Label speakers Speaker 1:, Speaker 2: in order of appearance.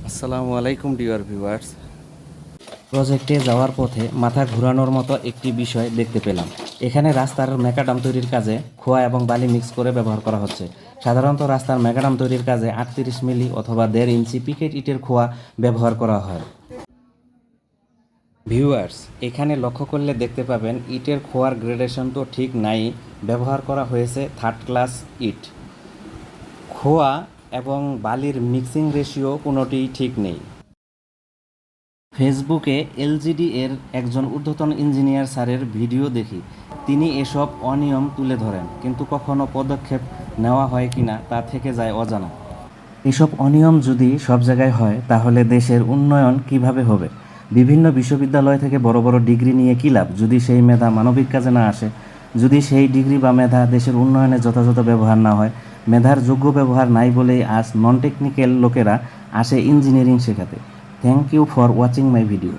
Speaker 1: আসসালামু আলাইকুম dear viewers.
Speaker 2: প্রজেক্টে যাওয়ার পথে মাথা ঘোরানোর মতো একটি বিষয় দেখতে পেলাম। এখানে রাস্তার ম্যাকাডাম তৈরির কাজে খোয়া এবং বালি মিক্স করে ব্যবহার করা হচ্ছে। সাধারণত রাস্তার ম্যাকাডাম তৈরির কাজে 38 মিলি অথবা 1.5 ইঞ্চি পিকেট ইটের খোয়া ব্যবহার করা হয়। ভিউয়ার্স, এখানে লক্ষ্য করলে দেখতে পাবেন ইটের খোয়ার গ্রেডেশন তো ঠিক নাই, ব্যবহার করা হয়েছে থার্ড ক্লাস ইট। খোয়া এবং বালির মিক্সিং রেশিও কোনোটিই ঠিক নেই। ফেসবুকে এলজিডি এর একজন ঊর্ধ্বতন ইঞ্জিনিয়ার স্যারের ভিডিও দেখি। তিনি এসব অনিয়ম তুলে ধরেন, কিন্তু কখনো পদক্ষেপ নেওয়া হয় কিনা তা থেকে যায় অজানা। এসব অনিয়ম যদি সব জায়গায় হয় তাহলে দেশের উন্নয়ন কিভাবে হবে? বিভিন্ন বিশ্ববিদ্যালয় থেকে বড় বড় ডিগ্রি নিয়ে কী লাভ যদি সেই মেধা মানবিক কাজে না আসে? যদি সেই ডিগ্রি বা মেধা দেশের উন্নয়নে যথাযথ ব্যবহার না হয়? মেধার যোগ্য ব্যবহার নাই বলেই আজ নন টেকনিক্যাল লোকেরা আসে ইঞ্জিনিয়ারিং শেখাতে। Thank you for watching my video.